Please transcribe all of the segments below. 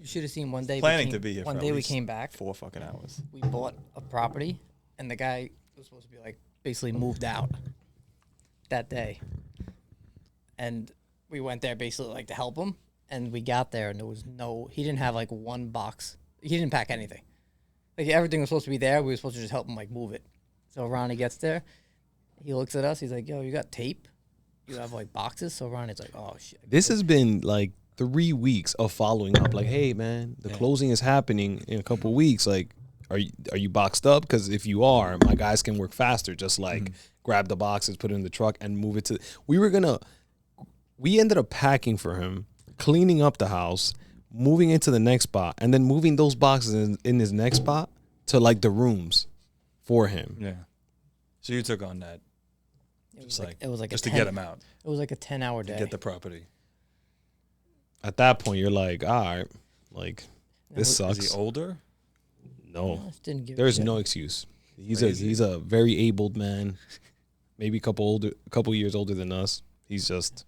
You should have seen one day. Planning to be here. One for day at we least came back. 4 fucking hours. We bought a property, and the guy was supposed to be like basically moved out that day. And we went there basically like to help him. And we got there, and there was he didn't have like one box. He didn't pack anything. Like everything was supposed to be there. We were supposed to just help him like move it. So Ronnie gets there. He looks at us. He's like, yo, you got tape? You have like boxes? So Ronnie's like, oh shit. This has been like 3 weeks of following up. Like, hey man, the closing is happening in a couple of weeks. Like, are you boxed up? Because if you are, my guys can work faster. Just like grab the boxes, put it in the truck, and move it to. We ended up packing for him, cleaning up the house, moving into the next spot, and then moving those boxes in his next spot to like the rooms for him. Yeah. So you took on that. It was like just to get him out. It was like a 10-hour day. To get the property. At that point, you're like, all right, like this sucks. Is he older? No, didn't give there's no excuse. He's a very abled man, maybe a couple years older than us. He's just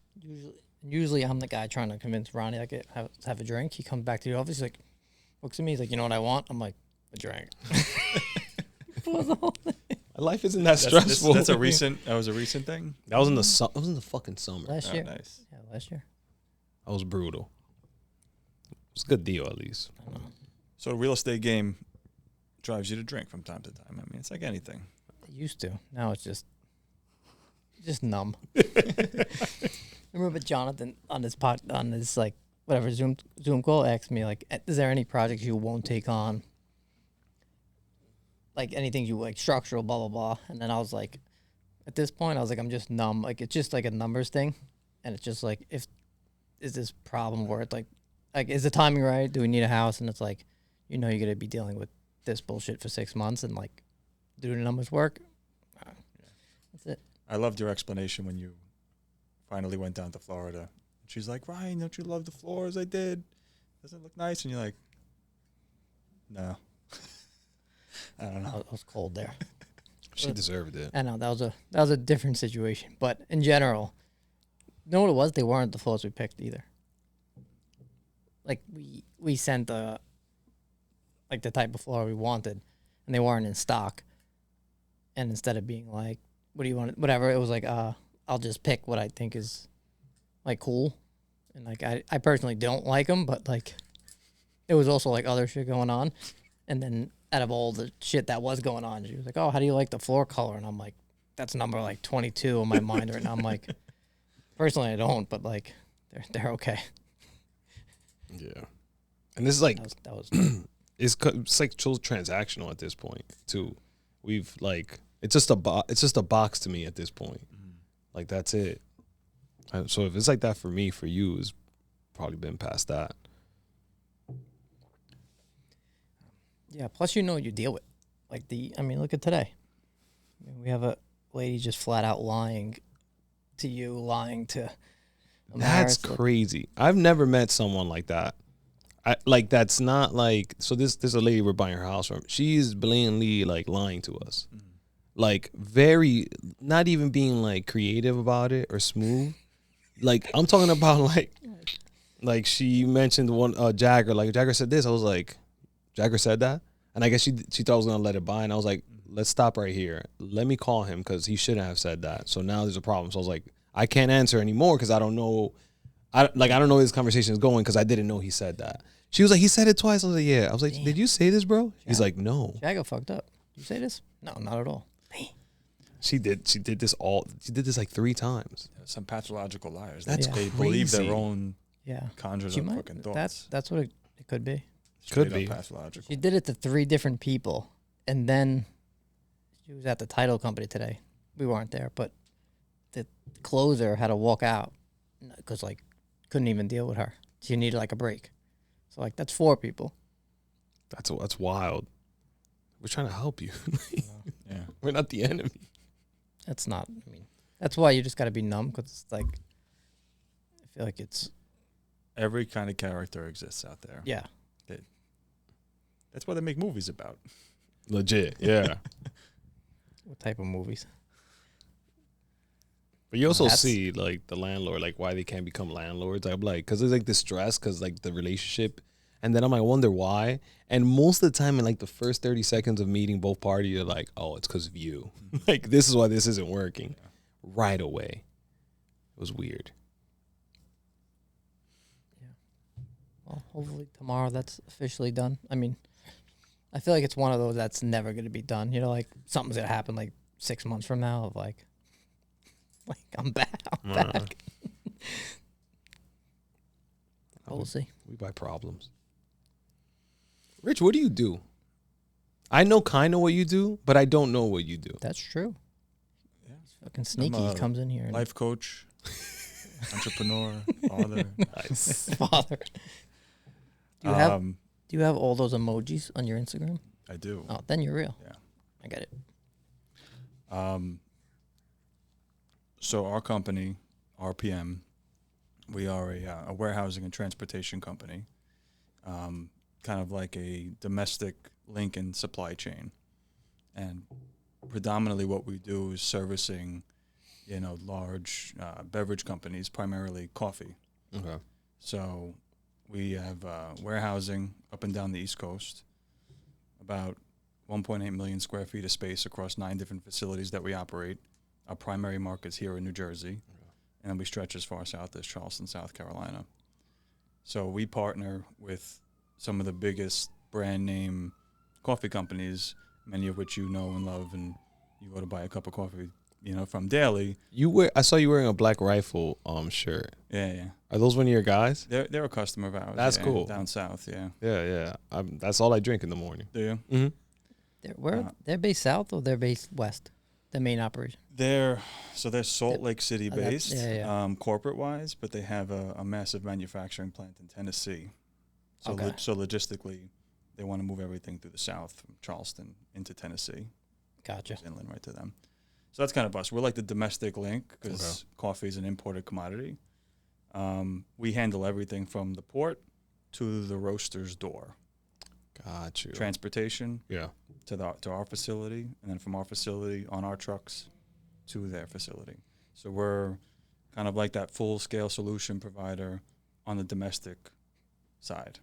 usually I'm the guy trying to convince Ronnie I could have a drink. He comes back to the office, he's like, looks at me, he's like, you know what I want? I'm like, a drink. Life isn't that stressful. That was a recent thing. That was in the fucking summer. Last year. Nice. Yeah, last year. That was brutal. It's a good deal at least. So a real estate game drives you to drink from time to time. I mean, it's like anything. It used to. Now it's just numb. Remember Jonathan on his like whatever Zoom call asked me like, is there any projects you won't take on? Like anything you like structural, blah blah blah. And then I was like, at this point, I was like, I'm just numb. Like it's just like a numbers thing, and it's just like is this problem where it's like is the timing right? Do we need a house? And it's like, you're gonna be dealing with this bullshit for 6 months, and like, do the numbers work? That's it. I loved your explanation when you finally went down to Florida. She's like, Ryan, don't you love the floors? I did. Doesn't it look nice? And you're like, no. I don't know. It was cold there. She deserved it. I know that was a different situation, but in general, you know what it was? They weren't the floors we picked either. Like we sent the type of floor we wanted, and they weren't in stock. And instead of being like, what do you want? Whatever, it was like, I'll just pick what I think is like cool, and like I personally don't like them, but like it was also like other shit going on, and then out of all the shit that was going on, she was like, oh, how do you like the floor color? And I'm like, that's number like 22 in my mind right now. I'm like, personally I don't, but like they're okay. Yeah, and this is like that was it's like so transactional at this point too. We've like it's just a box to me at this point. Like that's it. So if it's like that for me, for you, it's probably been past that. Yeah, plus what you deal with. Like look at today. We have a lady just flat out lying to you, lying to That's crazy. I've never met someone like that. That's not like, so this a lady we're buying her house from. She's blatantly like lying to us. Like very, not even being like creative about it or smooth. Like I'm talking about like she mentioned one Jagger, like Jagger said this. I was like, Jagger said that? And I guess she thought I was going to let it by. And I was like, let's stop right here. Let me call him because he shouldn't have said that. So now there's a problem. So I was like, I can't answer anymore because I don't know. I don't know where this conversation is going because I didn't know he said that. She was like, he said it twice. I was like, yeah. I was like, did you say this, bro? He's like, no. Jagger fucked up. You say this? No, not at all. She did this like 3 times. Some pathological liars. That's They crazy. believe their own Yeah. conjured up fucking thoughts. That's what it could be. Could Straight be. up pathological. She did it to 3 different people, and then she was at the title company today. We weren't there, but the closer had to walk out because like couldn't even deal with her. She needed like a break. So like that's 4 people. That's wild. We're trying to help you. Yeah. We're not the enemy. That's not. I mean, that's why you just got to be numb because it's like I feel like it's Every kind of character exists out there. yeah. That's what they make movies about. Legit, yeah. What type of movies? But you also see like the landlord, like why they can't become landlords. I'm like, because there's like this stress, because like the relationship And then I might wonder why. And most of the time, in like the first 30 seconds of meeting both parties, you're like, oh, it's because of you. Like, this is why this isn't working. Yeah. Right away. It was weird. Well, hopefully tomorrow that's officially done. I mean, I feel like it's one of those that's never going to be done. You know, like something's going to happen like 6 months from now of like I'm back. I'm back. We'll see. We buy problems. Rich, what do you do? I know kind of what you do, but I don't know what you do. That's true. Yeah. He's fucking sneaky. He comes in here. And Life coach, entrepreneur, father. Nice. father. Do you have all those emojis on your Instagram? I do. Oh, then you're real. Yeah. I get it. So our company, RPM, we are a warehousing and transportation company, kind of like a domestic link and supply chain. And predominantly what we do is servicing, large beverage companies, primarily coffee. Okay. So we have warehousing up and down the East Coast, about 1.8 million square feet of space across 9 different facilities that we operate. Our primary market's here in New Jersey, and then we stretch as far south as Charleston, South Carolina. So we partner with some of the biggest brand name coffee companies, many of which you know and love, and you go to buy a cup of coffee, from daily. I saw you wearing a Black Rifle shirt. Yeah. Are those one of your guys? They're a customer of ours. That's cool. Down south, yeah. Yeah. That's all I drink in the morning. Do you? Mm-hmm. They're based south or they're based west? The main operation. They're Salt Lake City based, yeah. corporate wise, but they have a massive manufacturing plant in Tennessee. So Okay. so logistically, they want to move everything through the south from Charleston into Tennessee. Gotcha. It's inland right to them. So that's kind of us. We're like the domestic link because coffee is an imported commodity. We handle everything from the port to the roaster's door. Got you. Transportation. Yeah. To our facility, and then from our facility on our trucks to their facility. So we're kind of like that full-scale solution provider on the domestic side.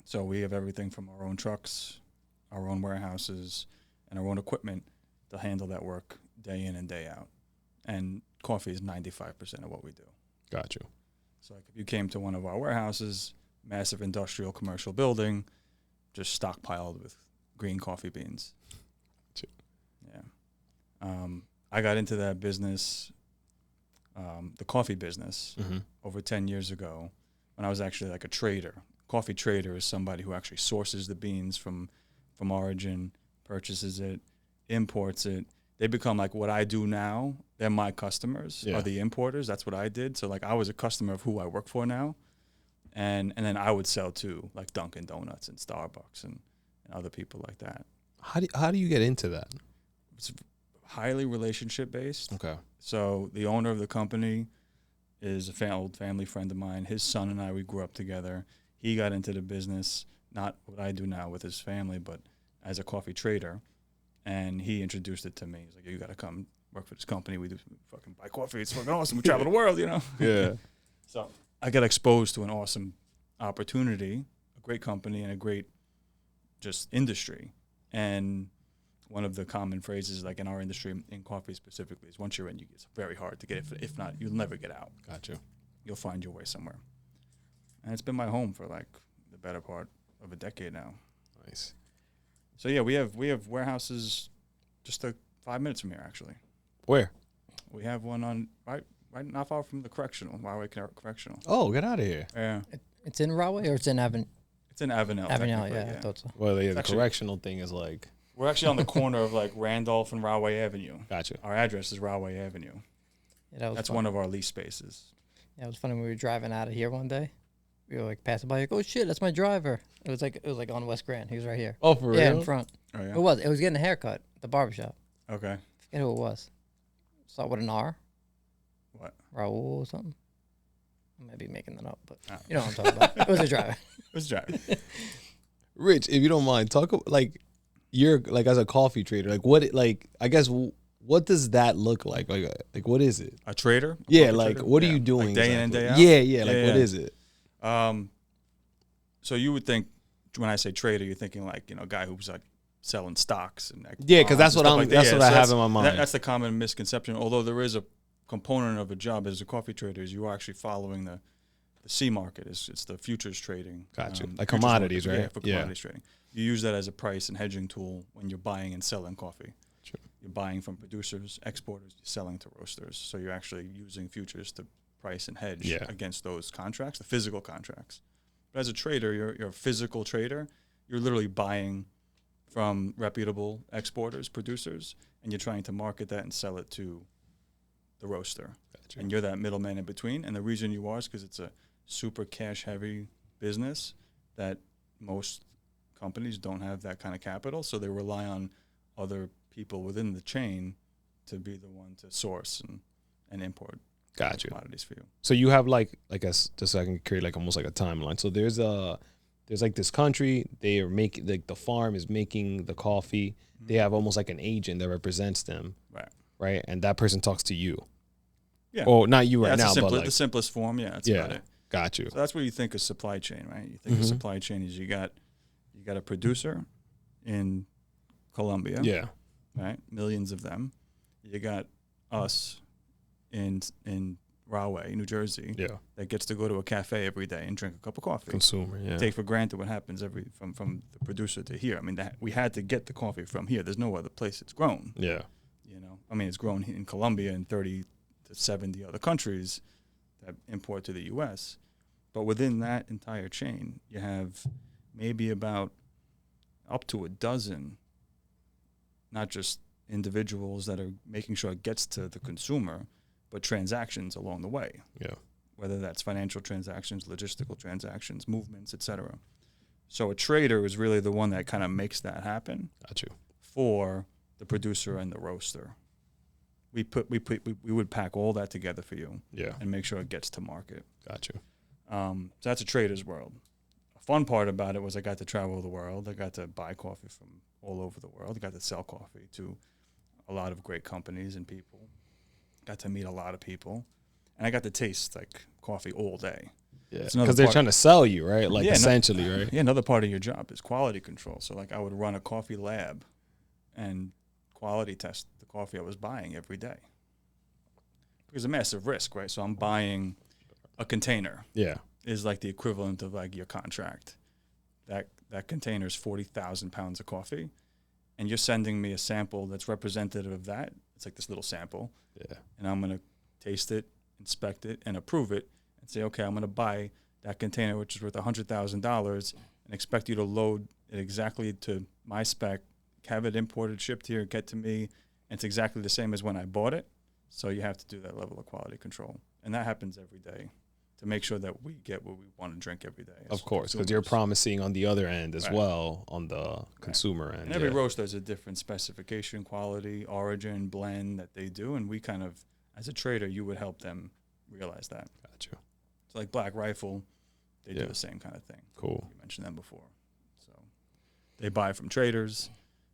So we have everything from our own trucks, our own warehouses, and our own equipment to handle that work day in and day out. And coffee is 95% of what we do. Got you. So like if you came to one of our warehouses, massive industrial commercial building, just stockpiled with green coffee beans. Yeah. I got into that business, the coffee business, over 10 years ago when I was actually like a trader. Coffee trader is somebody who actually sources the beans from origin, purchases it, imports it. They become like what I do now. They're my customers, are the importers. That's what I did. So like I was a customer of who I work for now. And then I would sell to like Dunkin' Donuts and Starbucks and other people like that. How do you get into that? It's highly relationship based. Okay. So the owner of the company is a old family friend of mine. His son and I, we grew up together. He got into the business, not what I do now with his family, but as a coffee trader. And he introduced it to me. He's like, you got to come work for this company. We do fucking buy coffee. It's fucking awesome. We travel the world, Yeah. So I got exposed to an awesome opportunity, a great company, and a great just industry. And one of the common phrases, like in our industry, in coffee specifically, is once you're in, it's very hard to get it. If not, you'll never get out. Got you. You'll find your way somewhere. And it's been my home for like the better part of a decade now. Nice. So yeah, we have warehouses just 5 minutes from here, actually. Where? We have one on right not far from the correctional, Rahway Correctional. Oh, get out of here. Yeah. It's in Rahway or it's in Avenel? It's in Avenel. Avenel, yeah, I thought so. Well, the actually- correctional thing is like. We're actually on the corner of like Randolph and Rahway Avenue. Gotcha. Our address is Rahway Avenue. Yeah, That's fun. one of our lease spaces. Yeah, it was funny when we were driving out of here one day. We were like passing by, like, oh shit, that's my driver. It was like on West Grand. He was right here. Oh, for real? Yeah, in front. Oh yeah. It was getting a haircut at the barbershop. Okay. I forget who it was. Saw it with an R. What? Raul or something. I might be making that up, but Oh. you know what I'm talking about. It was a driver. It was driving. Rich, if you don't mind, like you're like as a coffee trader, like I guess what does that look like? Like what is it? A trader? Yeah, Coffee like trader? what are Yeah. you doing? Like day in and exactly? day out? Yeah. Like Yeah, what yeah. is it? So you would think when I say trader, you're thinking like, a guy who's like selling stocks and yeah, because that's what I have in my mind. That's the common misconception. Although there is a component of a job as a coffee trader is you are actually following the C market. It's the futures trading. Gotcha. Like futures commodities, market, right? Yeah, for commodities trading. You use that as a price and hedging tool when you're buying and selling coffee. Sure. You're buying from producers, exporters, you're selling to roasters. So you're actually using futures to price and hedge against those contracts, the physical contracts. But as a trader, you're a physical trader. You're literally buying from reputable exporters, producers, and you're trying to market that and sell it to the roaster. Gotcha. And you're that middleman in between. And the reason you are is because it's a super cash-heavy business that most companies don't have that kind of capital, so they rely on other people within the chain to be the one to source and import commodities for you. So you have like just so I can create like almost like a timeline. So there's like this country, they are making, like the farm is making the coffee. Mm-hmm. They have almost like an agent that represents them. Right? And that person talks to you. Yeah. Oh, not you right now, but like the simplest form, that's about it. Got you. So that's what you think of supply chain, right? You think of supply chain is you got a producer in Colombia. Yeah. Right? Millions of them. You got us in Rahway, New Jersey. Yeah. That gets to go to a cafe every day and drink a cup of coffee. Consumer, yeah. Take for granted what happens from the producer to here. I mean, we had to get the coffee from here. There's no other place it's grown. Yeah. I mean, it's grown in Colombia and 30 to 70 other countries that import to the U.S. But within that entire chain, you have maybe about up to a dozen, not just individuals that are making sure it gets to the consumer, but transactions along the way. Yeah. Whether that's financial transactions, logistical transactions, movements, etc. So a trader is really the one that kind of makes that happen. Got you. For the producer and the roaster. We would pack all that together for you. Yeah. And make sure it gets to market. Got you. So that's a trader's world. A fun part about it was I got to travel the world. I got to buy coffee from all over the world. I got to sell coffee to a lot of great companies and people. Got to meet a lot of people. And I got to taste like coffee all day. Yeah, because they're trying to sell you, right? Like essentially, right? Yeah, another part of your job is quality control. So like I would run a coffee lab and quality test the coffee I was buying every day. Because a massive risk, right? So I'm buying a container. Yeah. Is like the equivalent of like your contract. That container is 40,000 pounds of coffee. And you're sending me a sample that's representative of that. It's like this little sample. Yeah. And I'm going to taste it, inspect it, and approve it, and say, okay, I'm going to buy that container, which is worth $100,000, and expect you to load it exactly to my spec, have it imported, shipped here, get to me, and it's exactly the same as when I bought it. So you have to do that level of quality control. And that happens every day to make sure that we get what we want to drink every day. Of course, because you're promising on the other end as well, on the consumer end. And every roaster has a different specification, quality, origin, blend that they do, and we kind of, as a trader, you would help them realize that. Gotcha. So like Black Rifle, they do the same kind of thing. Cool. You mentioned them before. So they buy from traders.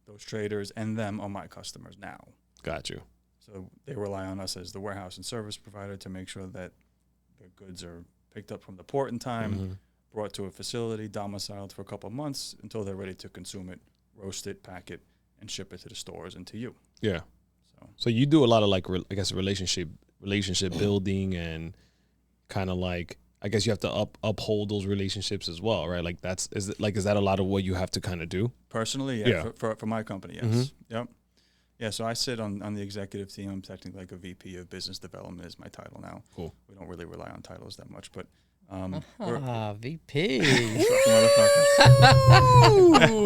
Those traders and them are my customers now. Got you. So they rely on us as the warehouse and service provider to make sure that the goods are picked up from the port in time, brought to a facility, domiciled for a couple of months until they're ready to consume it, roast it, pack it, and ship it to the stores and to you. Yeah. So you do a lot of like, I guess, relationship building and kind of like, I guess you have to uphold those relationships as well, right? Like is that a lot of what you have to kind of do? Personally, yeah. For my company, yes. Mm-hmm. Yep. Yeah, so I sit on the executive team. I'm technically like a VP of business development is my title now. Cool. We don't really rely on titles that much, but VP.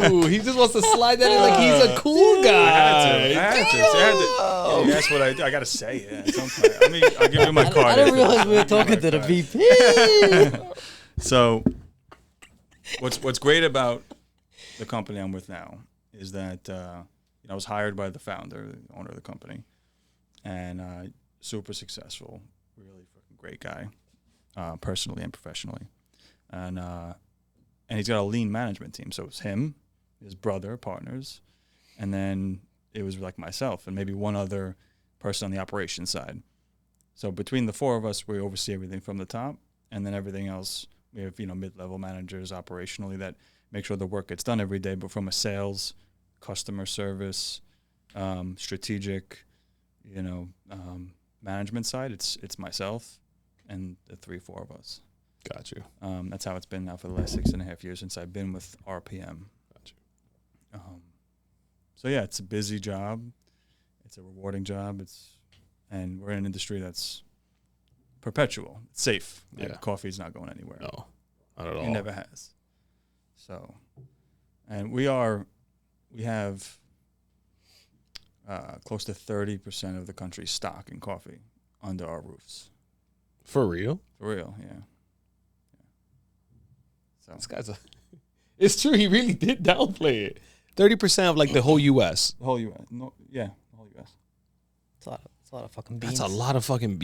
Ooh, he just wants to slide that in like he's a cool guy. I had to. That's what I got to say it at some point. I'll give you my card. I didn't realize we were talking to the VP. So, what's great about the company I'm with now is that I was hired by the founder, the owner of the company, and super successful, really fucking great guy, personally and professionally, and he's got a lean management team. So it's him, his brother, partners, and then it was like myself and maybe one other person on the operations side. So between the four of us, we oversee everything from the top, and then everything else We have, mid-level managers operationally that make sure the work gets done every day. But from a sales, customer service, strategic, management side, it's myself and the 3-4 of us. Got you. That's how it's been now for the last 6.5 years since I've been with RPM. Got you. So yeah, it's a busy job. It's a rewarding job. And we're in an industry that's perpetual. It's safe. Yeah. Like, coffee's not going anywhere. No, not at all. It never has. So, and we have close to 30% of the country's stock in coffee under our roofs. For real? For real, yeah. So This guy's it's true. He really did downplay it. 30% of like the whole U.S. the whole U.S. No, yeah, the whole U.S. It's a lot of fucking beans. That's a lot of fucking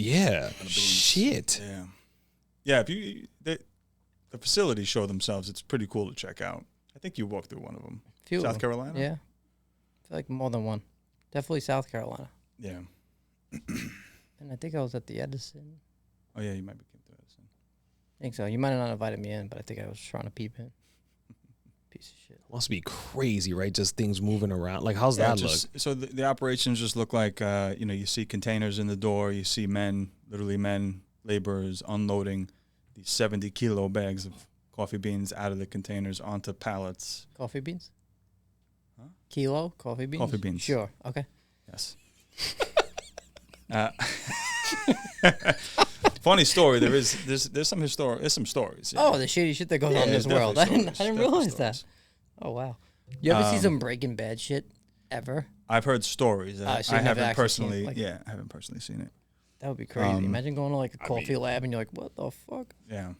shit. Yeah, yeah. If the facilities show themselves, it's pretty cool to check out. I think you walked through one of them. Few of South them. Carolina. Yeah, I feel like more than one. Definitely South Carolina. Yeah. And I think I was at the Edison. Oh yeah, you might be came to Edison. I think so. You might have not invited me in, but I think I was trying to peep in. Piece of shit. Must be crazy, right? Just things moving around. Like, how's that look? So the operations just look like, you see containers in the door. You see literally men, laborers unloading these 70-kilo bags of coffee beans out of the containers onto pallets. Coffee beans? Huh? Kilo? Coffee beans? Coffee beans. Sure. Okay. Yes. Funny story. There's some stories. Yeah. Oh, the shady shit that goes on in this there's world. I definitely didn't stories, realize definitely that. Oh, wow. You ever see Um, some Breaking Bad shit ever? I've heard stories. so I you've never haven't actually personally. seen it, like- I haven't personally seen it. That would be crazy. Imagine going to like a coffee mean- lab and you're like, what the fuck? Yeah.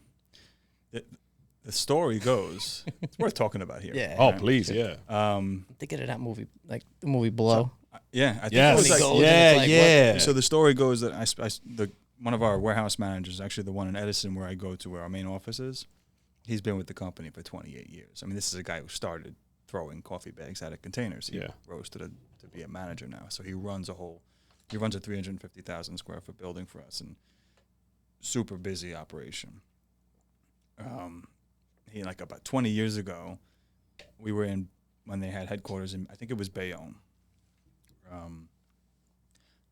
The story goes. It's worth talking about here. Yeah. Oh, right? please, yeah. I'm thinking of that movie, like the movie Below. Yeah. I think Yes. it was like, Goes and Yeah, it's like, what- yeah. So the story goes that one of our warehouse managers, actually the one in Edison where I go to where our main office is, he's been with the company for 28 years. I mean, this is a guy who started throwing coffee bags out of containers. He Yeah. rose to be a manager now. So he runs a 350,000 square foot building for us and super busy operation. He, like, about 20 years ago, we were when they had headquarters in, I think it was Bayonne.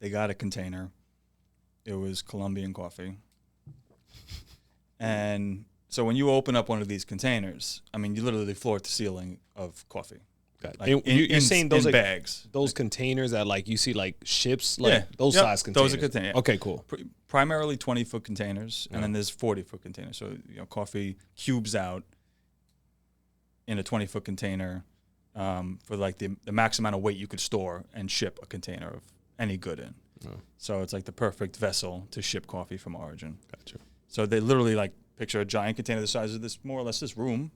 They got a container. It was Colombian coffee. And so when you open up one of these containers, I mean, you literally floor to ceiling of coffee. Like You're saying those in like, bags. those containers that like you see like ships, like Yeah. those Yep. size containers. Those are containers. Okay, cool. Primarily 20-foot containers, Yeah. and then there's 40-foot containers. So, coffee cubes out in a 20-foot container for like the max amount of weight you could store and ship a container of any good in. Oh. So it's like the perfect vessel to ship coffee from origin. Gotcha. So they literally like picture a giant container the size of this, more or less this room,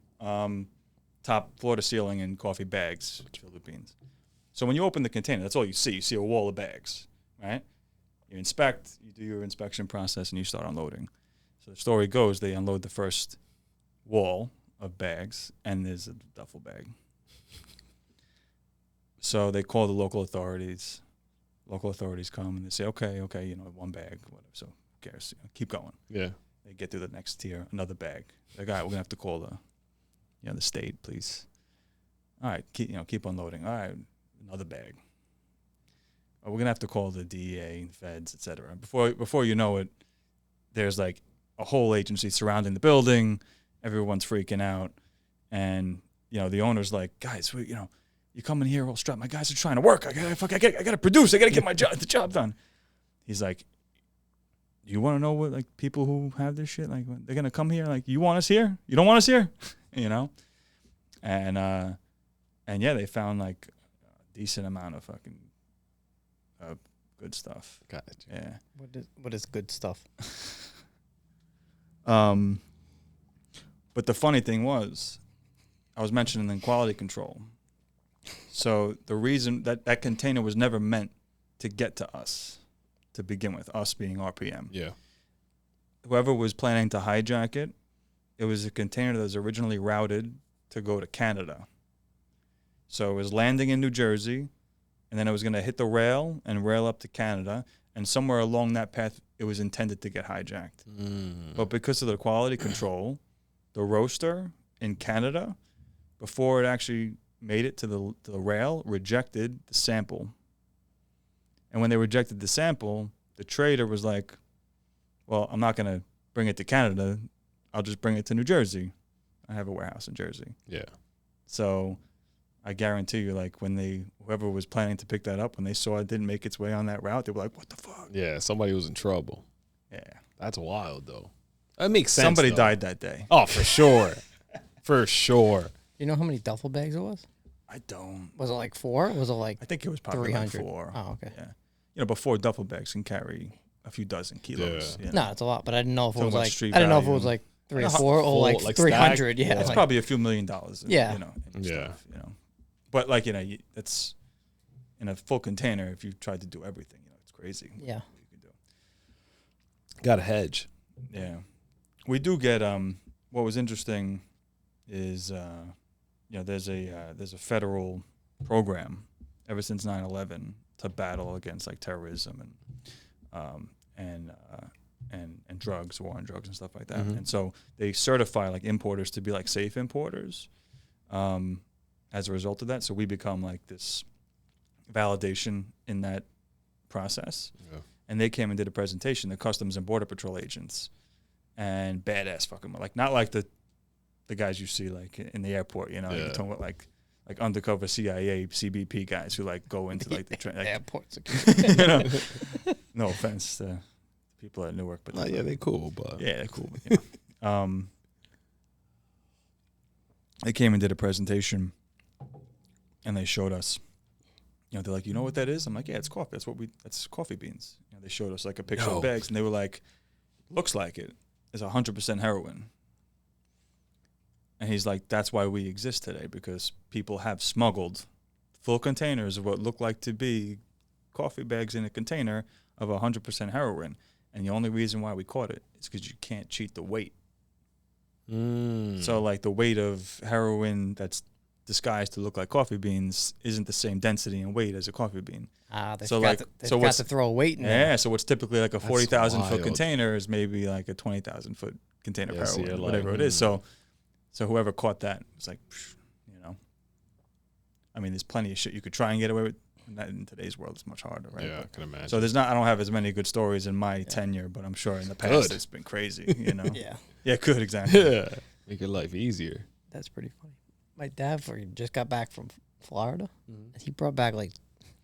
top floor to ceiling in coffee bags filled with beans. So when you open the container, that's all you see. You see a wall of bags, right? You inspect, you do your inspection process, and you start unloading. So the story goes, they unload the first wall of bags, and there's a duffel bag. So they call the local authorities. Local authorities come, and they say, okay, one bag, whatever. So who cares? Keep going. Yeah. They get to the next tier, another bag. Like, all right, we're gonna have to call the state, please. All right, keep unloading. All right, another bag. We're gonna have to call the DEA, feds, etc. Before you know it, there's like a whole agency surrounding the building. Everyone's freaking out, and the owner's like, guys, you come in here all strapped. My guys are trying to work. I gotta produce. I gotta get the job done. He's like, you want to know what, like, people who have this shit, like, they're gonna come here, like, you want us here? You don't want us here? And yeah, they found like a decent amount of fucking good stuff. Gotcha. Yeah. What is good stuff? But the funny thing was, I was mentioning in quality control. So the reason that container was never meant to get to us to begin with, us being RPM. Yeah. Whoever was planning to hijack it, it was a container that was originally routed to go to Canada. So it was landing in New Jersey, and then it was going to hit the rail and rail up to Canada, and somewhere along that path, it was intended to get hijacked. But because of the quality control, the roaster in Canada, before it actually made it to the rail, rejected the sample. And when they rejected the sample, the trader was like, well, I'm not going to bring it to Canada. I'll just bring it to New Jersey. I have a warehouse in Jersey. Yeah. So I guarantee you, like, when whoever was planning to pick that up, when they saw it didn't make its way on that route, they were like, what the fuck? Yeah, somebody was in trouble. Yeah. That's wild, though. That makes sense. Somebody though. died that day. Oh, for sure. For sure. You know how many duffel bags it was? I don't. Was it like 4? Was it like I think it was probably like 300? 4. Oh, okay. Yeah. You know, before duffel bags can carry a few dozen kilos. Yeah. You know? No, it's a lot, but I didn't know if it So was much like street I didn't know if it value. was like 3 or Full, 4 or like like 300. stacked? Yeah, It's like, probably a few $1 million. Yeah. You know, and Yeah. stuff, you know. But, like, you know, it's in a full container. If you tried to do everything, you know, it's crazy. yeah. What you can do. Got a hedge. Yeah. We do get, what was interesting is, you know, there's a federal program ever since 9/11 to battle against like terrorism and drugs, war on drugs and stuff like that. Mhm. And so they certify like importers to be like safe importers as a result of that. So we become like this validation in that process. Yeah. And they came and did a presentation, the Customs and Border Patrol agents, and badass fucking, like, not like the guys you see like in the airport, you know, Yeah. you're talking about like undercover CIA, CBP guys who like go into like the like, Airports. you know, no offense to people at Newark, but Oh, yeah, they cool, but yeah, they're cool. You know. They came and did a presentation, and they showed us. You know, they're like, you know what that is? I'm like, yeah, it's coffee. That's coffee beans. You know, they showed us like a picture No. of bags, and they were like, looks like it is 100% heroin. And he's like, that's why we exist today, because people have smuggled full containers of what look like to be coffee bags in a container of 100% heroin. And the only reason why we caught it is because you can't cheat the weight. So, like, the weight of heroin that's disguised to look like coffee beans isn't the same density and weight as a coffee bean. They So, forgot like, to, they so forgot what's- to throw a weight in there. Yeah, so what's typically like a 40,000 foot wild. container is maybe like a 20,000 foot container Yeah, of so heroin, you're like, whatever it is. So whoever caught that was like, psh, you know, I mean, there's plenty of shit you could try and get away with. Not in today's world, it's much harder, right? Yeah, I But- can imagine. so I don't have as many good stories in my tenure, but I'm sure in the past Good. it's been crazy, you know? Yeah, Yeah, good, exactly. yeah, make your life easier. that's pretty funny. My dad just got back from Florida. Mm-hmm. He brought back like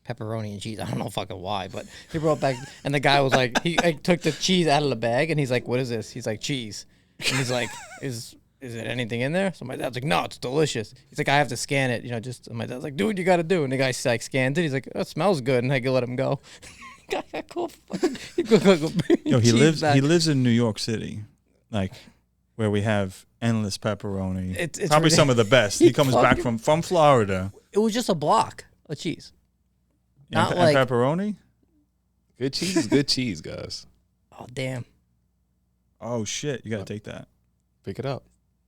pepperoni and cheese. I don't know fucking why, but he brought back, and the guy was like, he like, took the cheese out of the bag, and he's like, "What is this?" He's like, "Cheese," and he's like, "Is it anything in there?" So my dad's like, "No, it's delicious." He's like, "I have to scan it, you know." Just and my dad's like, "Do what you got to do," and the guy like scanned it. He's like, "Oh, it smells good," and I could let him go. Guy got cool. Yo, he cheese back. lives in New York City, like where we have endless pepperoni. It's probably some of the best. He comes back fucking- from Florida. It was just a block of cheese. Not and like- pepperoni. Good cheese is good cheese, guys. Oh damn! Oh shit, you gotta take that. Pick it up.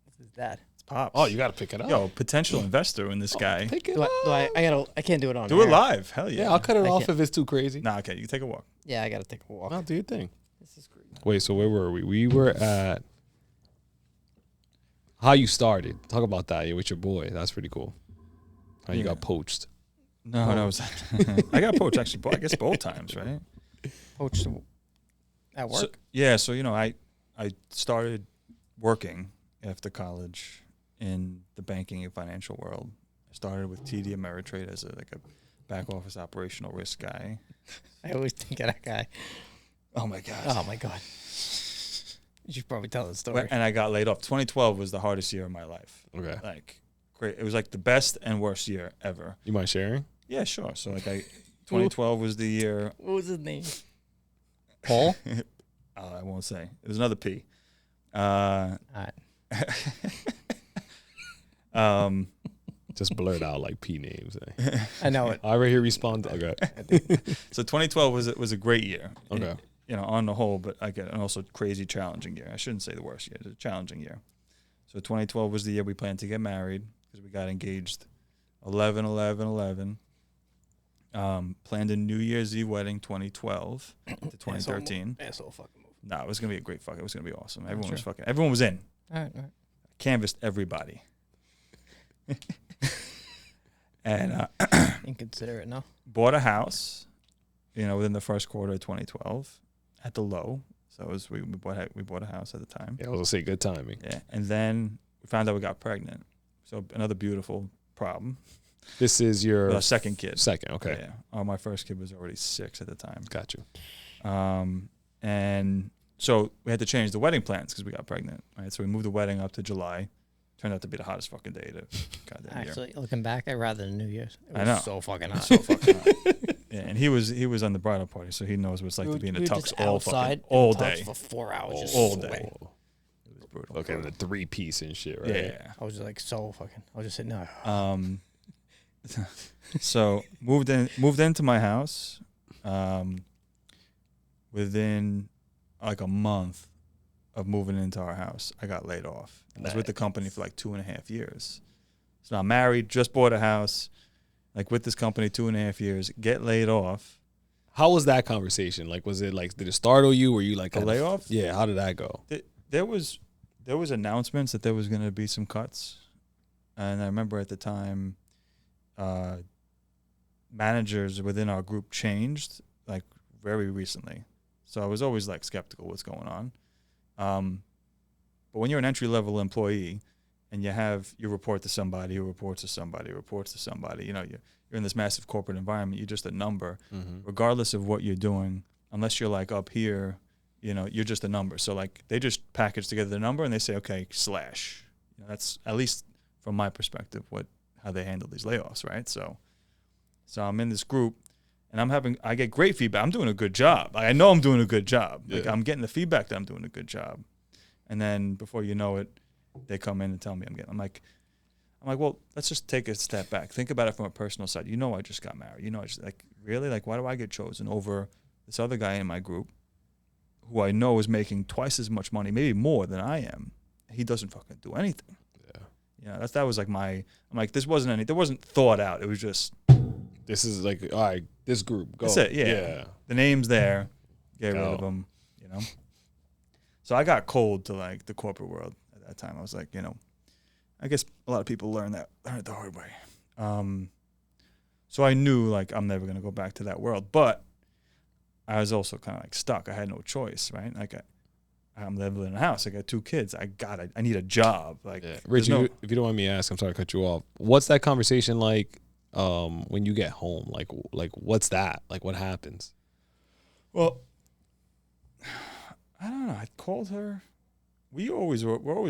This is that. It's pops. Oh, you got to pick it up. Yo, potential investor in this guy. Pick it Do up. I can't do it on. Do it air. live. Hell yeah. Yeah, I'll cut it I off can't. if it's too crazy. Nah, okay, you take a walk. Yeah, I gotta take a walk. No, do your thing. This is great. Wait, so where were we? We were at how you started. Talk about that. Yeah, with your boy. That's pretty cool. How you Yeah. got poached. No, I was I got poached actually, I guess both times, right? Poached at work. So, yeah, so you know, I started working after college in the banking and financial world. I started with TD Ameritrade as a back office operational risk guy. I always think of that guy. Oh my god. Oh my god. You should probably tell the story. And I got laid off. 2012 was the hardest year of my life. Okay. Like, great. It was like the best and worst year ever. You mind sharing? Yeah, sure. So like 2012 was the year. What was his name? Paul? I won't say. It was another P. All right. Just blurt out like P names. Eh? I know it. I already respond. Okay. So 2012 was a great year. Okay. You know, on the whole, but and also crazy challenging year. I shouldn't say the worst year. It was a challenging year. So 2012 was the year we planned to get married because we got engaged 11/11/11. Planned a New Year's Eve wedding 2012 to 2013. Asshole fucking move. Nah, it was gonna be a great fuck. It was gonna be awesome. Everyone was sure. fucking. Everyone was in. All right. canvassed everybody. And Inconsiderate, no? bought a house, within the first quarter of 2012 at the low. So it was we bought a house at the time. Yeah, I was gonna say good timing. Yeah, and then we found out we got pregnant. So another beautiful problem. This is your second kid. Second, okay. Yeah. Oh, my first kid was already 6 at the time. Got you. And so we had to change the wedding plans because we got pregnant. Right. So we moved the wedding up to July. Turned out to be the hottest fucking day to goddamn year. Actually, looking back, I'd rather than New Year's. It was I know. so fucking hot. So fucking hot. Yeah, and he was on the bridal party, so he knows what it's like to be in the tux all day. For 4 hours, just All sweating. day. It was brutal. Okay, the 3-piece and shit, right? Yeah. I was just like so fucking. I was just sitting there. So moved into my house. Within like a month of moving into our house, I got laid off. I was with the company for like 2.5 years. So I'm married, just bought a house, like with this company 2.5 years, get laid off. How was that conversation? Like, was it like, did it startle you? Were you like A layoff? Yeah. How did that go? There was announcements that there was going to be some cuts, and I remember at the time, managers within our group changed like very recently. So I was always like skeptical what's going on. But when you're an entry level employee and you report to somebody who reports to somebody, you're in this massive corporate environment. You're just a number, regardless of what you're doing. Unless you're like up here, you're just a number. So like they just package together the number and they say, okay, slash. That's at least from my perspective how they handle these layoffs, right? So I'm in this group. And I get great feedback. I'm doing a good job. I know I'm doing a good job. Like I'm getting the feedback that I'm doing a good job. And then before you know it, they come in and tell me I'm like, well, let's just take a step back. Think about it from a personal side. I just got married. I just like, really? Like, why do I get chosen over this other guy in my group who I know is making twice as much money, maybe more than I am? He doesn't fucking do anything. Yeah. That was like I'm like, there wasn't thought out. It was just, this is like, all right, this group, go. That's it, yeah. The name's there. Get rid of them, So I got cold to like the corporate world at that time. I was like, I guess a lot of people learn it the hard way. So I knew like I'm never gonna go back to that world, but I was also kind of like stuck. I had no choice, right? Like I'm living in a house. I got 2 kids. I need a job. Like, Rich, if you don't mind me asking, I'm sorry to cut you off. What's that conversation like? When you get home, like what's that? Like, what happens? Well, I don't know. I called her. We're always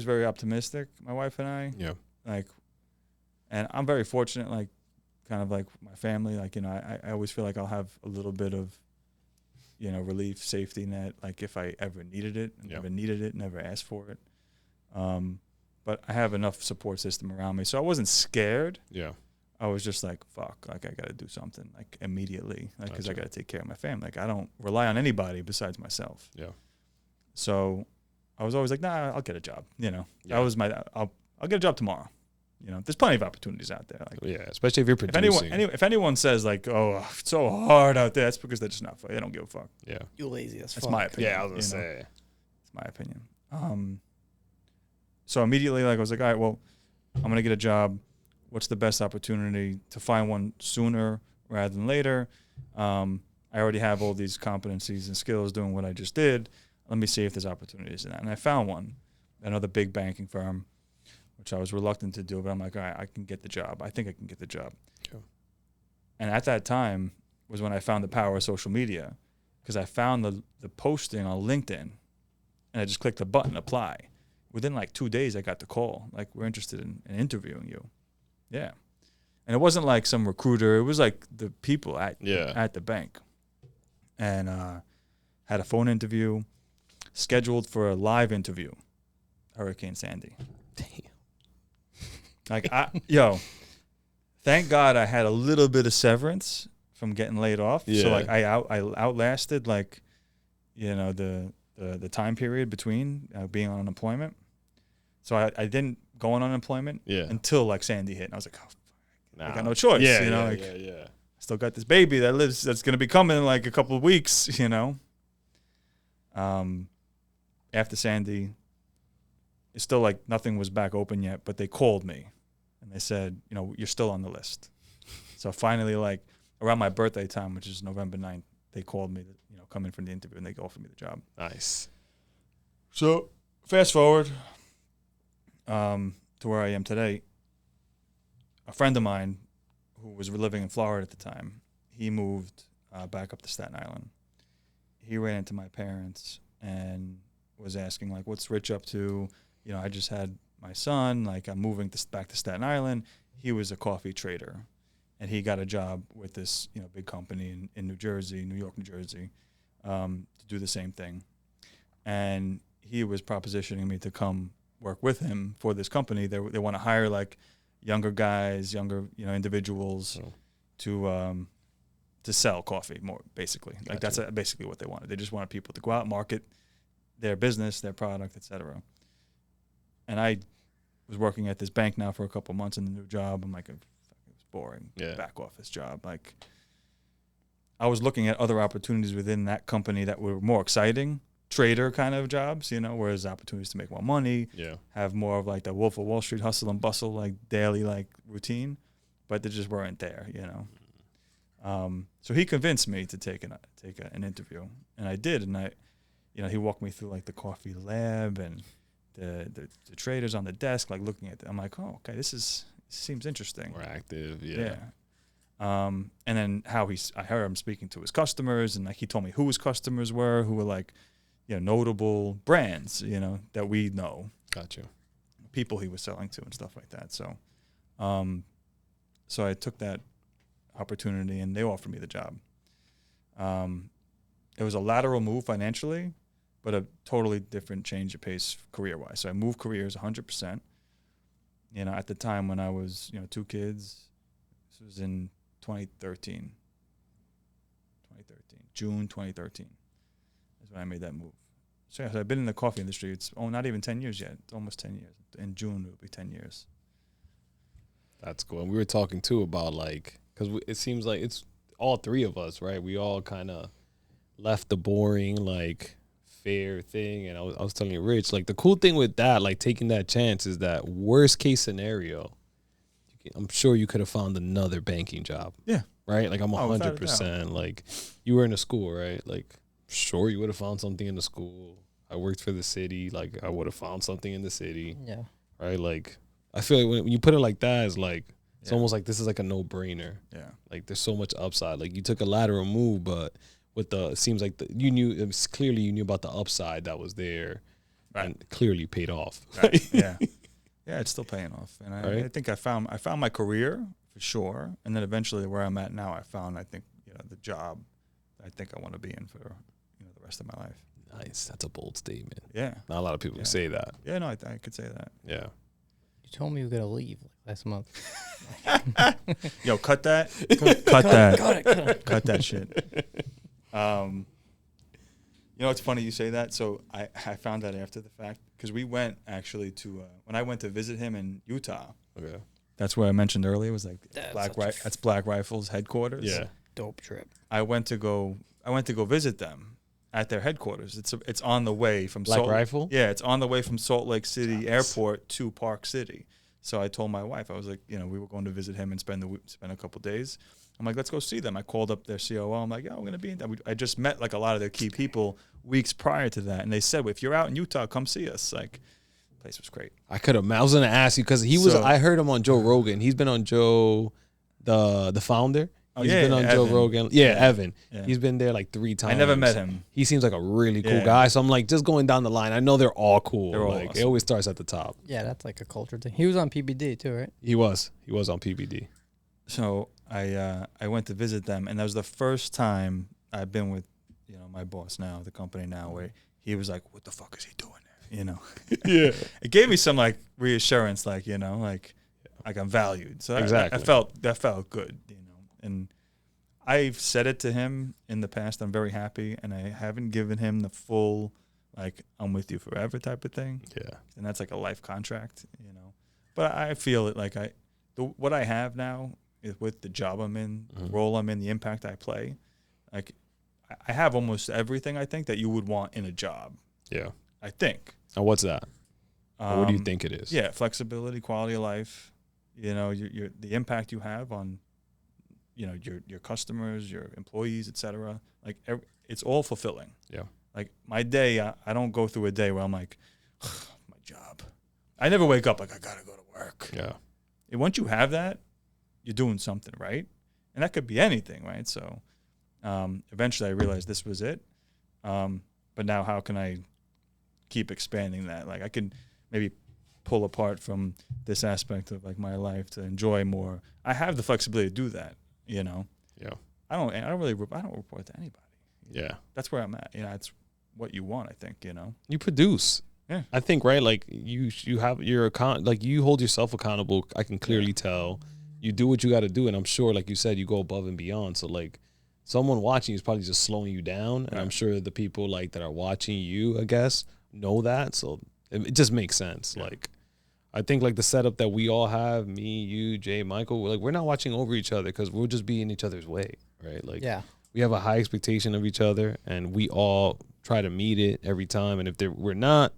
very optimistic, my wife and I. Yeah. Like, and I'm very fortunate. Like, kind of like my family. Like, I always feel like I'll have a little bit of, relief, safety net. Like if I ever needed it, never asked for it. But I have enough support system around me, so I wasn't scared. Yeah. I was just like, fuck, like I got to do something like immediately, like because I got to take care of my family. Like I don't rely on anybody besides myself. Yeah. So I was always like, nah, I'll get a job. That was I'll get a job tomorrow. There's plenty of opportunities out there. Like, yeah, especially if you're producing. If anyone says like, oh, it's so hard out there, that's because they're just not. They don't give a fuck. Yeah. You lazy as fuck. That's my opinion. Yeah, I was gonna say. It's my opinion. So immediately, like I was like, all right, well, I'm gonna get a job. What's the best opportunity to find one sooner rather than later? I already have all these competencies and skills doing what I just did. Let me see if there's opportunities in that. And I found one, another big banking firm, which I was reluctant to do, but I'm like, all right, I can get the job. I think I can get the job. Sure. And at that time was when I found the power of social media, because I found the posting on LinkedIn, and I just clicked the button, apply. Within like 2 days, I got the call, like, we're interested in interviewing you. Yeah. And it wasn't like some recruiter. It was like the people at the bank. And had a phone interview, scheduled for a live interview, Hurricane Sandy. Damn. Like, thank God I had a little bit of severance from getting laid off. Yeah. So, like, I outlasted, like, the time period between being on unemployment. So I didn't go on unemployment until, like, Sandy hit. And I was like, oh, I got no choice. I still got this baby that's going to be coming in, like, a couple of weeks, After Sandy, it's still like nothing was back open yet, but they called me and they said, you know, you're still on the list. So finally, like around my birthday time, which is November 9th, they called me to, you know, come in for the interview and they offered me the job. Nice. So fast forward to where I am today. A friend of mine who was living in Florida at the time, he moved back up to Staten Island. He ran into my parents and was asking, like, what's Rich up to? You know, I just had my son. Like, I'm moving back to Staten Island. He was a coffee trader, and he got a job with this, you know, big company in New Jersey, New York, New Jersey, to do the same thing. And he was propositioning me to come work with him for this company. They want to hire, like, younger guys, you know, individuals to sell coffee more, basically. Like, that's basically what they wanted. They just wanted people to go out and market their business, their product, etc. And I was working at this bank now for a couple months in the new job. I'm like, it was boring, back office job. Like, I was looking at other opportunities within that company that were more exciting, trader kind of jobs, you know, whereas opportunities to make more money, have more of like the Wolf of Wall Street hustle and bustle, like daily like routine, but they just weren't there, you know. So he convinced me to take an interview, and I did, and you know, he walked me through like the coffee lab and the traders on the desk, like looking at it. I'm like, oh, okay, this seems interesting. More active, And then I heard him speaking to his customers, and like he told me who his customers were, who were like, you know, notable brands, you know, that we know. Gotcha. People he was selling to and stuff like that. So, so I took that opportunity, and they offered me the job. It was a lateral move financially, but a totally different change of pace career-wise. So I moved careers 100%. You know, at the time when I was, you know, 2 kids, this was in 2013. June 2013 is when I made that move. So yeah, so I've been in the coffee industry. It's not even 10 years yet. It's almost 10 years. In June, it will be 10 years. That's cool. And we were talking, too, about, like, because it seems like it's all three of us, right? We all kind of left the boring, like, fair thing. And I was telling you, Rich, like, the cool thing with that, like, taking that chance is that worst case scenario, I'm sure you could have found another banking job. Yeah. Right? Like, I'm 100%. Like, you were in a school, right? Like, sure, you would have found something in the school. I worked for the city. Like, I would have found something in the city. Yeah. Right? Like, I feel like when you put it like that, it's like, it's almost like this is like a no-brainer. Yeah. Like, there's so much upside. Like, you took a lateral move, but it seems like you knew, it was clearly you knew about the upside that was there, and clearly paid off. Right. Yeah. Yeah, it's still paying off. And I think I found my career for sure. And then eventually where I'm at now, I think, you know, the job I think I want to be in for, you know, the rest of my life. Nice. That's a bold statement. Yeah. Not a lot of people can say that. Yeah, no, I could say that. Yeah. You told me you were going to leave last month. Yo, cut that. Cut that. Cut it. Cut that shit. You know, it's funny you say that. So I found that after the fact, because we went actually to, when I went to visit him in Utah. Okay. That's where I mentioned earlier, was like that's Black Rifle's headquarters. Yeah. Dope trip. I went to go visit them at their headquarters. It's on the way from Black Rifle? Yeah, it's on the way from Salt Lake City Airport to Park City. So I told my wife, I was like, you know, we were going to visit him and spend a couple days. I'm like, let's go see them. I called up their COO. I'm like, yeah, we're going to be in that. I just met like a lot of their key people weeks prior to that. And they said, well, if you're out in Utah, come see us. Like, the place was great. I was going to ask you, because I heard him on Joe Rogan. He's been on Joe, the founder. He's been on Joe Rogan. Yeah, Evan. Yeah. He's been there like 3 times. I never met him. He seems like a really cool guy. So I'm like, just going down the line. I know they're all cool. They're all like, awesome. It always starts at the top. Yeah, that's like a culture thing. He was on PBD too, right? He was on PBD. So I went to visit them, and that was the first time I've been with, you know, my boss now, the company now, where he was like, what the fuck is he doing there? You know? Yeah. It gave me some like reassurance, like, you know, like I'm valued. So exactly. that felt good, you know. And I've said it to him in the past. I'm very happy, and I haven't given him the full, like, I'm with you forever type of thing. Yeah. And that's like a life contract, you know. But I feel it like what I have now is with the job I'm in, the role I'm in, the impact I play. Like, I have almost everything, I think, that you would want in a job. Yeah. I think. And what's that? Or what do you think it is? Yeah, flexibility, quality of life. You know, your the impact you have on, you know, your customers, your employees, etc. Like it's all fulfilling. Yeah. Like my day, I don't go through a day where I'm like, my job. I never wake up like I gotta go to work. Yeah. And once you have that, you're doing something right, and that could be anything, right? So, eventually, I realized this was it. But now, how can I keep expanding that? Like, I can maybe pull apart from this aspect of like my life to enjoy more. I have the flexibility to do that. You know. Yeah. I don't report to anybody. Yeah. That's where I'm at. You know, it's what you want. I think. You know. You produce. Yeah. I think, right, like you have your account, like you hold yourself accountable. I can clearly tell you do what you got to do. And I'm sure, like you said, you go above and beyond. So like someone watching you is probably just slowing you down. And I'm sure the people like that are watching you, I guess, know that. So it just makes sense. Yeah. Like, I think like the setup that we all have, me, you, Jay, Michael, like we're not watching over each other because we'll just be in each other's way. Right. Like, we have a high expectation of each other and we all try to meet it every time. And if we're not,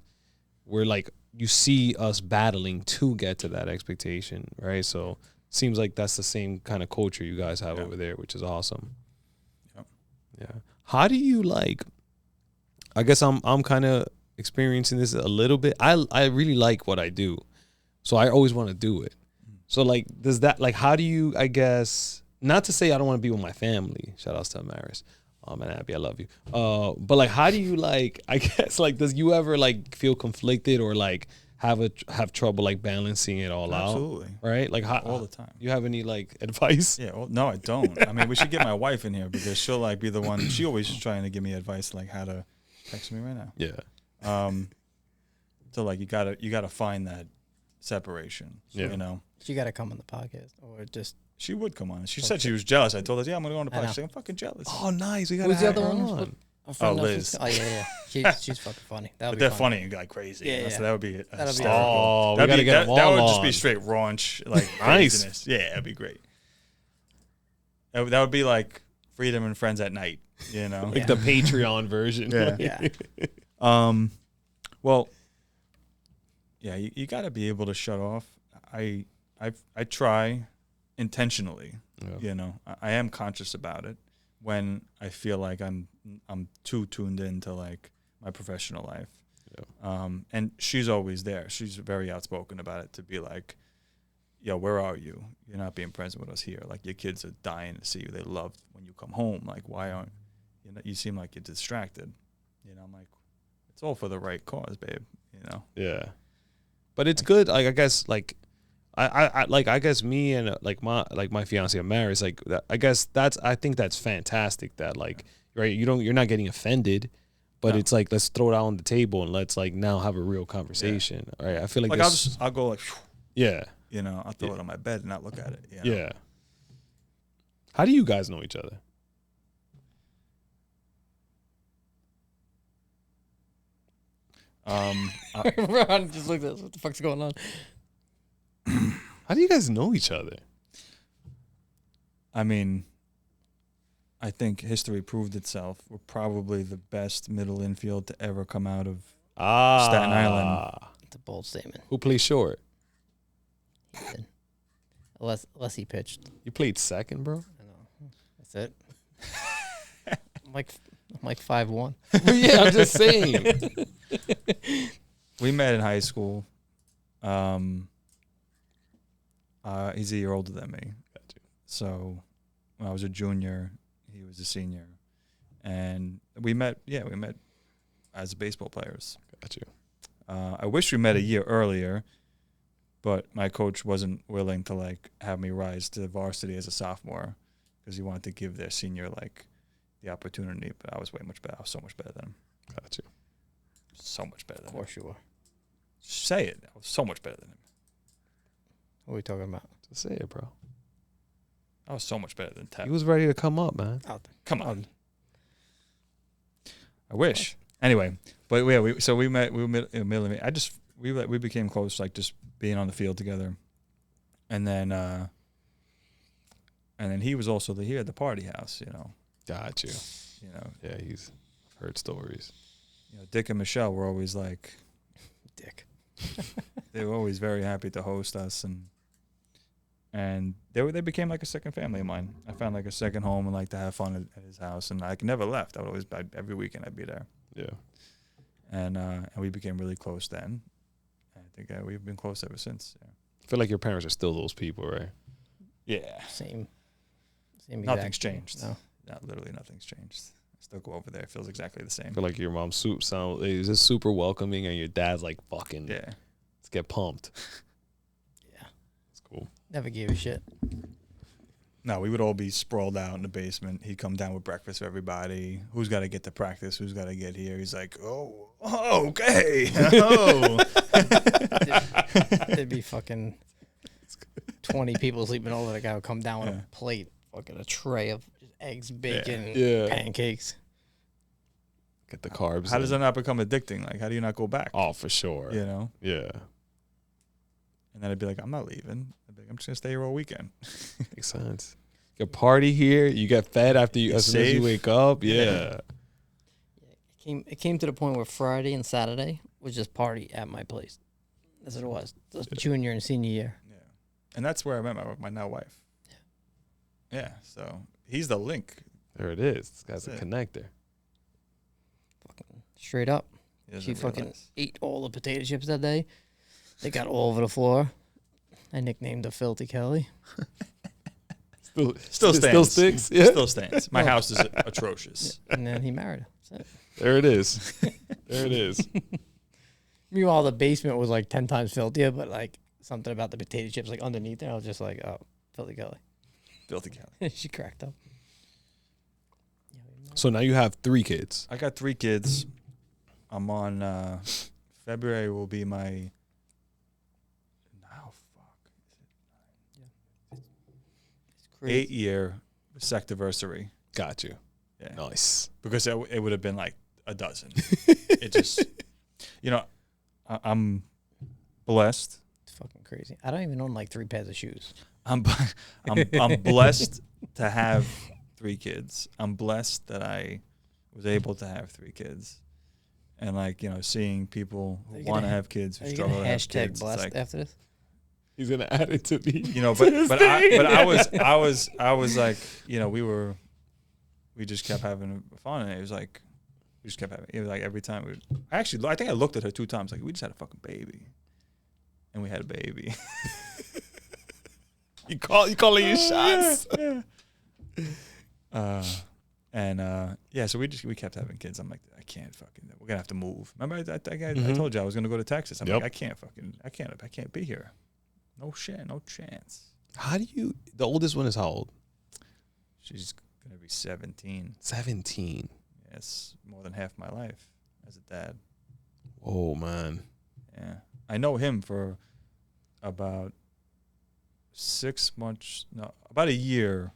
we're like, you see us battling to get to that expectation, right? So it seems like that's the same kind of culture you guys have over there, which is awesome. Yep. Yeah. How do you like, I guess I'm kind of experiencing this a little bit. I really like what I do. So I always want to do it. So like, does that, like, how do you, I guess, not to say I don't want to be with my family. Shout outs to Amaris. And Abby, I love you. But like, how do you like? I guess like, does you ever like feel conflicted or like have trouble like balancing it all out? Absolutely. Right? Like how all the time. You have any like advice? Yeah. Well, no, I don't. I mean, we should get my wife in here because she'll like be the one. She always is trying to give me advice like how to text me right now. Yeah. So like you gotta find that separation. Yeah. You know. She got to come on the podcast or just. She would come on. She said she was jealous. I told her, yeah, I'm going to go on the podcast. She's like, I'm fucking jealous. Oh, nice. We got Who's the other one? Oh, Liz. Oh, yeah. She's fucking funny. But they're funny and like crazy. Yeah, So that would be hysterical. Oh, we got to get them all that would on. just be straight raunch. Like, nice. Craziness. Yeah, that'd be great. That would be like Freedom and Friends at Night, you know? Like the Patreon version. Yeah. Well, yeah, you got to be able to shut off. I try intentionally, you know. I am conscious about it when I feel like I'm too tuned into like my professional life. Yeah. And she's always there. She's very outspoken about it to be like, yo, where are you? You're not being present with us here. Like your kids are dying to see you. They love when you come home. Like why aren't you seem like you're distracted. You know, I'm like, it's all for the right cause, babe. You know? Yeah. But it's good. Like I guess like I guess me and my fiance are married. Like I guess I think that's fantastic that like right you're not getting offended, but it's like let's throw it out on the table and let's like now have a real conversation. All right, I feel like I'll go like yeah, you know, I'll throw it on my bed and not look at it. You know? Yeah. How do you guys know each other? Ron just looked at us. What the fuck's going on? How do you guys know each other? I mean, I think history proved itself. We're probably the best middle infield to ever come out of Staten Island. It's a bold statement. Who plays short? He did. Unless he pitched. You played second, bro? I know. That's it. I'm like 5'1". Yeah, I'm just saying. We met in high school. He's a year older than me. So when I was a junior, he was a senior. And we met as baseball players. Got you. I wish we met a year earlier, but my coach wasn't willing to like have me rise to varsity as a sophomore because he wanted to give their senior like the opportunity. But I was way much better. I was so much better than him. Got you. So much better than him. Of course you were. Say it. I was so much better than him. What are we talking about? Just say it, bro. I was so much better than Tep. He was ready to come up, man. Come on. I wish. Anyway, but yeah, we met in middle. We became close, like just being on the field together, and then he was also here at the party house, you know. Got you. You know. Yeah, he's heard stories. You know, Dick and Michelle were always like, Dick. They were always very happy to host us, and they became like a second family of mine. I found like a second home and like to have fun at his house, and I never left. Every weekend I'd be there. Yeah. And we became really close then. I think we've been close ever since. Yeah. I feel like your parents are still those people, right? Yeah. Same. Nothing's changed. No. Literally nothing's changed. I still go over there. It feels exactly the same. I feel like your mom's is just super welcoming, and your dad's like fucking. Yeah. Let's get pumped. Yeah. It's cool. Never gave a shit. No, we would all be sprawled out in the basement. He'd come down with breakfast for everybody. Who's got to get to practice? Who's got to get here? He's like, oh, okay. Oh. There'd be fucking 20 people sleeping over. The guy would come down with a plate, fucking a tray of just eggs, bacon, pancakes. Get the carbs. How does that not become addicting? Like, how do you not go back? Oh, for sure. You know? Yeah. And then I'd be like, I'm not leaving. I'd be like, I'm just going to stay here all weekend. Makes sense. You party here. You get fed after as soon as you wake up. Yeah. It came to the point where Friday and Saturday was just party at my place. That's what it was. Junior and senior year. Yeah. And that's where I met my now wife. Yeah. So he's the link. There it is. This guy's a connector. Fucking straight up. She fucking ate all the potato chips that day. They got all over the floor. I nicknamed her Filthy Kelly. Still stands. Still sticks? Yeah. Still stands. My house is atrocious. And then he married her. That's it. There it is. There it is. Meanwhile, the basement was like 10 times filthier, but like something about the potato chips like underneath there, I was just like, oh, Filthy Kelly. Filthy Kelly. She cracked up. So now you have 3 kids. I got 3 kids. I'm on February will be my 8-year sectiversary. Got you. Yeah. Nice. Because it would have been like a dozen. It just, I'm blessed. It's fucking crazy. I don't even own like 3 pairs of shoes. I'm blessed to have 3 kids. I'm blessed that I was able to have 3 kids. And like, seeing people who want to have kids, who struggle to have kids. Hashtag blessed like, after this? He's gonna add it to me. I was like, we just kept having fun, and it was like, we just kept having. It was like every time I think I looked at her 2 times, like we just had a fucking baby, and we had a baby. you calling your shots. So we kept having kids. I'm like, I can't fucking. We're gonna have to move. Remember, I told you I was gonna go to Texas. I'm like, I can't be here. No shit, no chance. How do you? The oldest one is how old? She's gonna be 17. 17. Yes, more than half my life as a dad. Oh man. Yeah, I know him for about 6 months. No, about a year.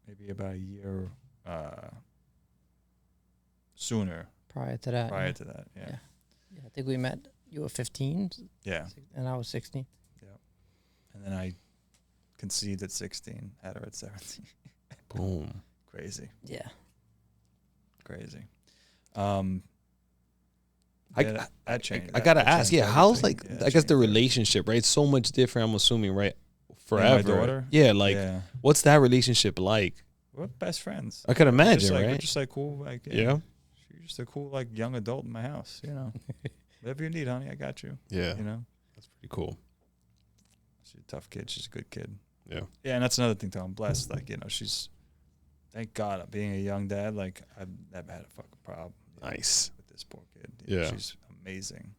Maybe about a year sooner. Prior to that, yeah. I think we met. You were 15. Yeah. And I was 16. Yeah. And then I conceived at 16, had her at 17. Boom. Crazy. Yeah. Crazy. That changed. I gotta ask, how's like I guess the relationship, right? It's so much different, I'm assuming, right? Forever. And my daughter? Yeah, what's that relationship like? We're best friends. I could imagine, right? We're just like cool, like yeah. She's just a cool like young adult in my house, Whatever you need, honey, I got you. Yeah. That's pretty cool. She's a tough kid. She's a good kid. Yeah. Yeah, and that's another thing, too. I'm blessed. Like, she's, thank God, being a young dad, like, I've never had a fucking problem. Nice. With this poor kid. Yeah. She's amazing.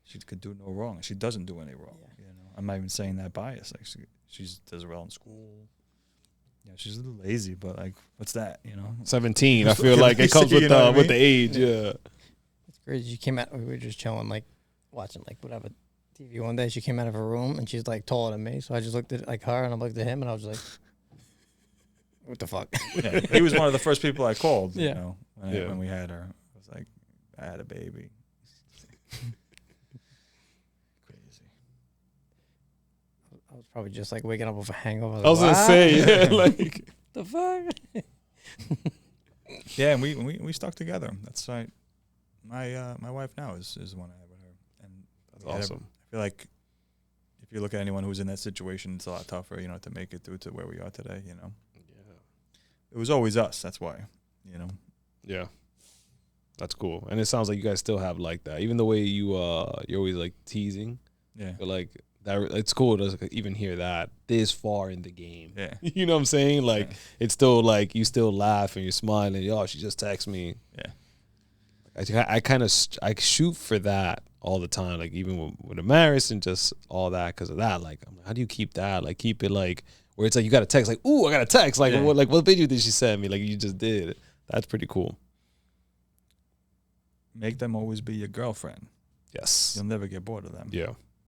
She could do no wrong. She doesn't do any wrong. Yeah. I'm not even saying that bias. Like, she does well in school. Yeah, she's a little lazy, but, like, what's that, 17. I feel like it comes with with the age. Yeah. It's crazy. She came out. We were just chilling, like watching like whatever TV one day. She came out of her room and she's like taller than me. So I just looked at like her and I looked at him and I was like, "What the fuck?" Yeah, he was one of the first people I called. Yeah. When we had her, I was like, I had a baby. Crazy. I was probably just like waking up with a hangover. I was gonna say, like the fuck. Yeah, and we stuck together. That's right. My wife now is the one I have with her, and That's yeah, awesome. I feel like if you look at anyone who's in that situation, it's a lot tougher, to make it through to where we are today. Yeah. It was always us. That's why, Yeah. That's cool. And it sounds like you guys still have like that. Even the way you're always like teasing. Yeah. But like that, it's cool to even hear that this far in the game. Yeah. You know what I'm saying? Like Yeah. it's still like you still laugh and you're smiling. Oh, she just texted me. Yeah. I kind of I shoot for that all the time. Like even with the marriage and just all that because of that. Like how do you keep that? Like keep it like where it's like you got a text like, ooh, I got a text. Like Yeah. what video did she send me? Like you just did. That's pretty cool. Make them always be your girlfriend. Yes. You'll never get bored of them. Yeah.